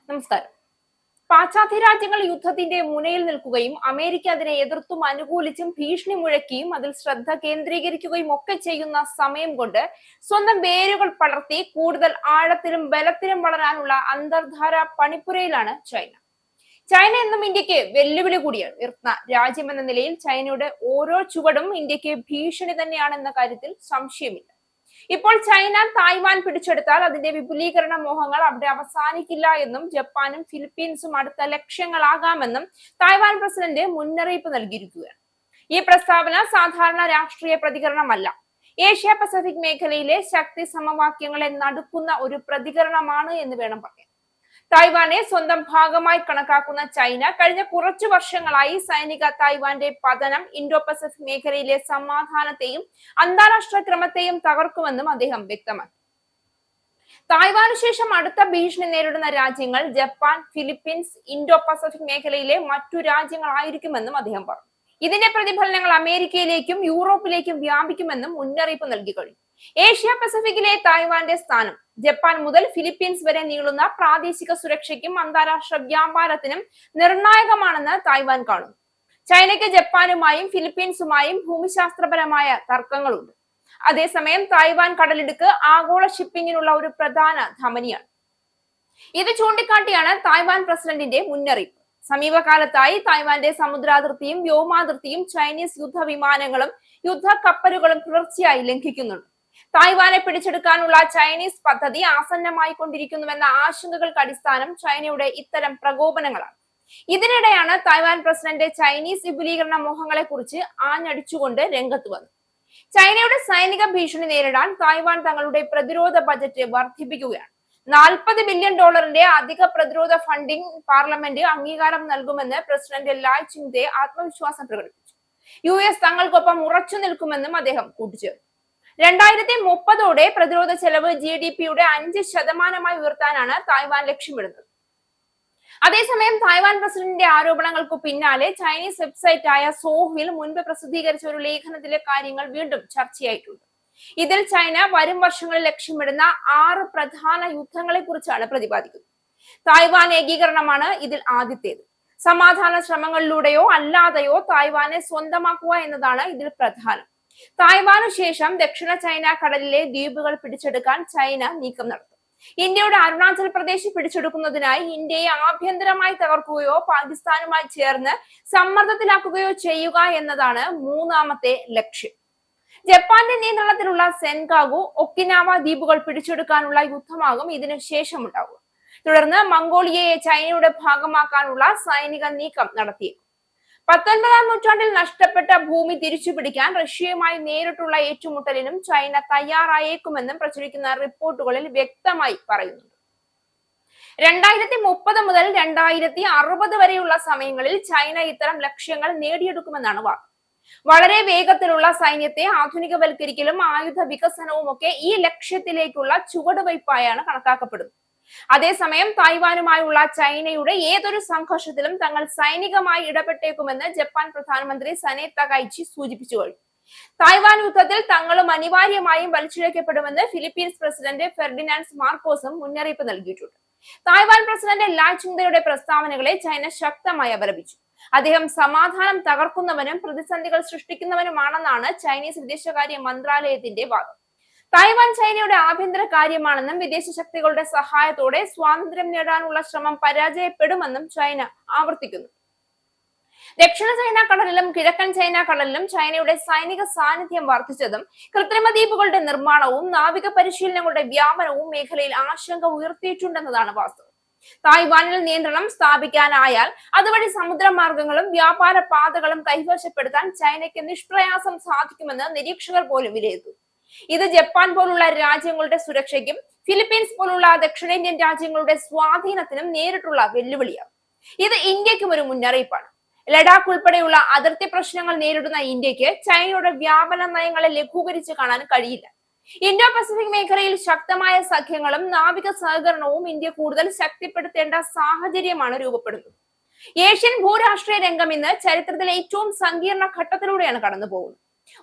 നമസ്കാരം. പാശ്ചാത്യ രാജ്യങ്ങൾ യുദ്ധത്തിന്റെ മുനയിൽ നിൽക്കുകയും അമേരിക്ക അതിനെ എതിർത്തും അനുകൂലിച്ചും ഭീഷണി മുഴക്കിയും അതിൽ ശ്രദ്ധ കേന്ദ്രീകരിക്കുകയും ഒക്കെ ചെയ്യുന്ന സമയം കൊണ്ട് സ്വന്തം വേരുകൾ പടർത്തി കൂടുതൽ ആഴത്തിലും ബലത്തിലും വളരാനുള്ള അന്തർധാര പണിപ്പുരയിലാണ് ചൈന. ചൈന എന്നും ഇന്ത്യക്ക് വെല്ലുവിളി കൂടിയാണ്. ഉയർന്ന രാജ്യമെന്ന നിലയിൽ ചൈനയുടെ ഓരോ ചുവടും ഇന്ത്യക്ക് ഭീഷണി തന്നെയാണെന്ന കാര്യത്തിൽ സംശയമില്ല. ഇപ്പോൾ ചൈന തായ്വാൻ പിടിച്ചെടുത്താൽ അതിന്റെ വിപുലീകരണ മോഹങ്ങൾ അവിടെ അവസാനിക്കില്ല എന്നും ജപ്പാനും ഫിലിപ്പീൻസും അടുത്ത ലക്ഷ്യങ്ങളാകാമെന്നും തായ്വാൻ പ്രസിഡന്റ് മുന്നറിയിപ്പ് നൽകിയിരിക്കുകയാണ്. ഈ പ്രസ്താവന സാധാരണ രാഷ്ട്രീയ പ്രതികരണമല്ല. ഏഷ്യ പസഫിക് മേഖലയിലെ ശക്തി സമവാക്യങ്ങളെ നടുക്കുന്ന ഒരു പ്രതികരണമാണ് എന്ന് വേണം പറയാൻ. തായ്വാനെ സ്വന്തം ഭാഗമായി കണക്കാക്കുന്ന ചൈന കഴിഞ്ഞ കുറച്ചു വർഷങ്ങളായി സൈനിക തായ്വാന്റെ പതനം ഇൻഡോ പസഫിക് മേഖലയിലെ സമാധാനത്തെയും അന്താരാഷ്ട്ര ക്രമത്തെയും തകർക്കുമെന്നും അദ്ദേഹം വ്യക്തമാക്കി. തായ്വാനു ശേഷം അടുത്ത ഭീഷണി നേരിടുന്ന രാജ്യങ്ങൾ ജപ്പാൻ, ഫിലിപ്പീൻസ്, ഇൻഡോ പസഫിക് മേഖലയിലെ മറ്റു രാജ്യങ്ങളായിരിക്കുമെന്നും അദ്ദേഹം പറഞ്ഞു. ഇതിന്റെ പ്രതിഫലനങ്ങൾ അമേരിക്കയിലേക്കും യൂറോപ്പിലേക്കും വ്യാപിക്കുമെന്നും മുന്നറിയിപ്പ് നൽകി കഴിഞ്ഞു. ഏഷ്യ പസഫിക്കിലെ തായ്വാന്റെ സ്ഥാനം ജപ്പാൻ മുതൽ ഫിലിപ്പീൻസ് വരെ നീളുന്ന പ്രാദേശിക സുരക്ഷയ്ക്കും അന്താരാഷ്ട്ര വ്യാപാരത്തിനും നിർണായകമാണെന്ന് തായ്വാൻ കാണുന്നു. ചൈനയ്ക്ക് ജപ്പാനുമായും ഫിലിപ്പീൻസുമായും ഭൂമിശാസ്ത്രപരമായ തർക്കങ്ങളുണ്ട്. അതേസമയം തായ്വാൻ കടലിടുക്ക് ആഗോള ഷിപ്പിംഗിനുള്ള ഒരു പ്രധാന ധമനിയാണ്. ഇത് ചൂണ്ടിക്കാട്ടിയാണ് തായ്വാൻ പ്രസിഡന്റിന്റെ മുന്നറിയിപ്പ്. സമീപകാലത്തായി തായ്വാന്റെ സമുദ്രാതിർത്തിയും വ്യോമാതിർത്തിയും ചൈനീസ് യുദ്ധവിമാനങ്ങളും യുദ്ധ കപ്പലുകളും തുടർച്ചയായി ലംഘിക്കുന്നുണ്ട്. തായ്വാനെ പിടിച്ചെടുക്കാനുള്ള ചൈനീസ് പദ്ധതി ആസന്നമായി കൊണ്ടിരിക്കുന്നുവെന്ന ആശങ്കകൾക്ക് അടിസ്ഥാനം ചൈനയുടെ ഇത്തരം പ്രകോപനങ്ങളാണ്. ഇതിനിടെയാണ് തായ്വാൻ പ്രസിഡന്റ് ചൈനീസ് വിപുലീകരണ മോഹങ്ങളെ കുറിച്ച് ആഞ്ഞടിച്ചുകൊണ്ട് രംഗത്ത് വന്നത്. ചൈനയുടെ സൈനിക ഭീഷണി നേരിടാൻ തായ്വാൻ തങ്ങളുടെ പ്രതിരോധ ബജറ്റ് വർദ്ധിപ്പിക്കുകയാണ്. $40 ബില്യൺ അധിക പ്രതിരോധ ഫണ്ടിംഗ് പാർലമെന്റ് അംഗീകാരം നൽകുമെന്ന് പ്രസിഡന്റ് ലായ് ചിങ്തെ ആത്മവിശ്വാസം പ്രകടിപ്പിച്ചു. US തങ്ങൾക്കൊപ്പം ഉറച്ചു നിൽക്കുമെന്നും അദ്ദേഹം കൂട്ടിച്ചേർത്തു. 2030 പ്രതിരോധ ചെലവ് GDP-യുടെ 5% ഉയർത്താനാണ് തായ്വാൻ ലക്ഷ്യമിടുന്നത്. അതേസമയം തായ്വാൻ പ്രസിഡന്റിന്റെ ആരോപണങ്ങൾക്കു പിന്നാലെ ചൈനീസ് വെബ്സൈറ്റ് ആയ സോഹ്വിൽ മുൻപ് പ്രസിദ്ധീകരിച്ച ഒരു ലേഖനത്തിലെ കാര്യങ്ങൾ വീണ്ടും ചർച്ചയായിട്ടുണ്ട്. ഇതിൽ ചൈന വരും വർഷങ്ങളിൽ ലക്ഷ്യമിടുന്ന 6 പ്രധാന യുദ്ധങ്ങളെ കുറിച്ചാണ് പ്രതിപാദിക്കുന്നത്. തായ്വാൻ ഏകീകരണമാണ് ഇതിൽ ആദ്യത്തേത്. സമാധാന ശ്രമങ്ങളിലൂടെയോ അല്ലാതെയോ തായ്വാനെ സ്വന്തമാക്കുക എന്നതാണ് ഇതിൽ പ്രധാനം. തായ്വാനു ശേഷം ദക്ഷിണ ചൈന കടലിലെ ദ്വീപുകൾ പിടിച്ചെടുക്കാൻ ചൈന നീക്കം നടത്തും. ഇന്ത്യയുടെ അരുണാചൽ പ്രദേശ് പിടിച്ചെടുക്കുന്നതിനായി ഇന്ത്യയെ ആഭ്യന്തരമായി തകർക്കുകയോ പാകിസ്ഥാനുമായി ചേർന്ന് സമ്മർദ്ദത്തിലാക്കുകയോ ചെയ്യുക എന്നതാണ് മൂന്നാമത്തെ ലക്ഷ്യം. ജപ്പാന്റെ നിയന്ത്രണത്തിലുള്ള സെൻകാഗു, ഒക്കിനാവ ദ്വീപുകൾ പിടിച്ചെടുക്കാനുള്ള യുദ്ധമാകും ഇതിനു ശേഷം ഉണ്ടാവുക. തുടർന്ന് മംഗോളിയയെ ചൈനയുടെ ഭാഗമാക്കാനുള്ള സൈനിക നീക്കം നടത്തിയേക്കും. 19ാം നൂറ്റാണ്ടിൽ നഷ്ടപ്പെട്ട ഭൂമി തിരിച്ചുപിടിക്കാൻ റഷ്യയുമായി നേരിട്ടുള്ള ഏറ്റുമുട്ടലിനും ചൈന തയ്യാറായേക്കുമെന്നും പ്രചരിക്കുന്ന റിപ്പോർട്ടുകളിൽ വ്യക്തമായി പറയുന്നുണ്ട്. 2030 മുതൽ 2060 വരെയുള്ള സമയങ്ങളിൽ ചൈന ഇത്തരം ലക്ഷ്യങ്ങൾ നേടിയെടുക്കുമെന്നാണ് വാദം. വളരെ വേഗത്തിലുള്ള സൈന്യത്തെ ആധുനികവൽക്കരിക്കലും ആയുധ വികസനവും ഒക്കെ ഈ ലക്ഷ്യത്തിലേക്കുള്ള ചുവടുവയ്പായാണ് കണക്കാക്കപ്പെടുന്നത്. അതേസമയം തായ്വാനുമായുള്ള ചൈനയുടെ ഏതൊരു സംഘർഷത്തിലും തങ്ങൾ സൈനികമായി ഇടപെട്ടേക്കുമെന്ന് ജപ്പാൻ പ്രധാനമന്ത്രി സനെ തകൈച്ചി സൂചിപ്പിച്ചു കഴിഞ്ഞു. തായ്വാൻ യുദ്ധത്തിൽ തങ്ങളും അനിവാര്യമായും വലിച്ചിഴക്കപ്പെടുമെന്ന് ഫിലിപ്പീൻസ് പ്രസിഡന്റ് ഫെർഡിനാൻഡ് മാർക്കോസും മുന്നറിയിപ്പ് നൽകിയിട്ടുണ്ട്. തായ്വാൻ പ്രസിഡന്റ് ലായ് ചിങ്തെയുടെ പ്രസ്താവനകളെ ചൈന ശക്തമായി അപലപിച്ചു. അദ്ദേഹം സമാധാനം തകർക്കുന്നവനും പ്രതിസന്ധികൾ സൃഷ്ടിക്കുന്നവനുമാണെന്നാണ് ചൈനീസ് വിദേശകാര്യ മന്ത്രാലയത്തിന്റെ വാദം. തായ്വാൻ ചൈനയുടെ ആഭ്യന്തര കാര്യമാണെന്നും വിദേശ ശക്തികളുടെ സഹായത്തോടെ സ്വാതന്ത്ര്യം നേടാനുള്ള ശ്രമം പരാജയപ്പെടുമെന്നും ചൈന ആവർത്തിക്കുന്നു. ദക്ഷിണ ചൈന കടലിലും കിഴക്കൻ ചൈന കടലിലും ചൈനയുടെ സൈനിക സാന്നിധ്യം വർദ്ധിച്ചതും കൃത്രിമ ദ്വീപുകളുടെ നിർമ്മാണവും നാവിക പരിശീലനങ്ങളുടെ വ്യാപനവും മേഖലയിൽ ആശങ്ക ഉയർത്തിയിട്ടുണ്ടെന്നതാണ് വാസ്തവം. തായ്വാനിൽ നിയന്ത്രണം സ്ഥാപിക്കാനായാൽ അതുവഴി സമുദ്രമാർഗങ്ങളും വ്യാപാര പാതകളും കൈവശപ്പെടുത്താൻ ചൈനയ്ക്ക് നിഷ്പ്രയാസം സാധിക്കുമെന്ന് നിരീക്ഷകർ പോലും വിലയിരുത്തുന്നു. ഇത് ജപ്പാൻ പോലുള്ള രാജ്യങ്ങളുടെ സുരക്ഷയ്ക്കും ഫിലിപ്പീൻസ് പോലുള്ള ദക്ഷിണേന്ത്യൻ രാജ്യങ്ങളുടെ സ്വാധീനത്തിനും നേരിട്ടുള്ള വെല്ലുവിളിയാണ്. ഇത് ഇന്ത്യക്കും ഒരു മുന്നറിയിപ്പാണ്. ലഡാക്ക് ഉൾപ്പെടെയുള്ള അതിർത്തി പ്രശ്നങ്ങൾ നേരിടുന്ന ഇന്ത്യക്ക് ചൈനയുടെ വ്യാപന നയങ്ങളെ ലഘൂകരിച്ച് കാണാൻ കഴിയില്ല. ഇൻഡോ പസഫിക് മേഖലയിൽ ശക്തമായ സഖ്യങ്ങളും നാവിക സഹകരണവും ഇന്ത്യ കൂടുതൽ ശക്തിപ്പെടുത്തേണ്ട സാഹചര്യമാണ് രൂപപ്പെടുന്നത്. ഏഷ്യൻ ഭൂരാഷ്ട്രീയ രംഗം ഇന്ന് ചരിത്രത്തിലെ ഏറ്റവും സങ്കീർണ ഘട്ടത്തിലൂടെയാണ് കടന്നു പോകുന്നത്.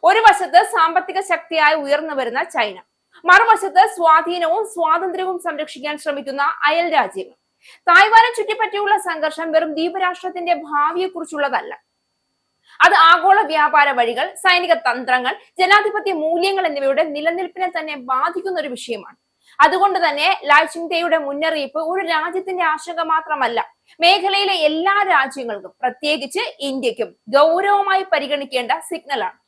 ഒരു വശത്ത് സാമ്പത്തിക ശക്തിയായി ഉയർന്നു വരുന്ന ചൈന, മറുവശത്ത് സ്വാധീനവും സ്വാതന്ത്ര്യവും സംരക്ഷിക്കാൻ ശ്രമിക്കുന്ന അയൽ രാജ്യങ്ങൾ. തായ്വാനെ ചുറ്റിപ്പറ്റിയുള്ള സംഘർഷം വെറും ദ്വീപരാഷ്ട്രത്തിന്റെ ഭാവിയെക്കുറിച്ചുള്ളതല്ല. അത് ആഗോള വ്യാപാര വഴികൾ, സൈനിക തന്ത്രങ്ങൾ, ജനാധിപത്യ മൂല്യങ്ങൾ എന്നിവയുടെ നിലനിൽപ്പിനെ തന്നെ ബാധിക്കുന്ന ഒരു വിഷയമാണ്. അതുകൊണ്ട് തന്നെ ലായ് ചിങ്തെയുടെ മുന്നറിയിപ്പ് ഒരു രാജ്യത്തിന്റെ ആശങ്ക മാത്രമല്ല, മേഖലയിലെ എല്ലാ രാജ്യങ്ങൾക്കും, പ്രത്യേകിച്ച് ഇന്ത്യക്കും ഗൗരവമായി പരിഗണിക്കേണ്ട സിഗ്നലാണ്.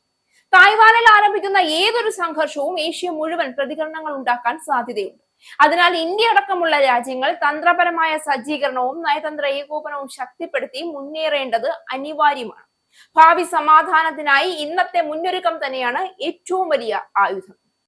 തായ്വാനിൽ ആരംഭിക്കുന്ന ഏതൊരു സംഘർഷവും ഏഷ്യ മുഴുവൻ പ്രതികരണങ്ങൾ ഉണ്ടാക്കാൻ സാധ്യതയുണ്ട്. അതിനാൽ ഇന്ത്യ അടക്കമുള്ള രാജ്യങ്ങൾ തന്ത്രപരമായ സജ്ജീകരണവും നയതന്ത്ര ഏകോപനവും ശക്തിപ്പെടുത്തി മുന്നേറേണ്ടത് അനിവാര്യമാണ്. ഭാവി സമാധാനത്തിനായി ഇന്നത്തെ മുന്നൊരുക്കം തന്നെയാണ് ഏറ്റവും വലിയ ആയുധം.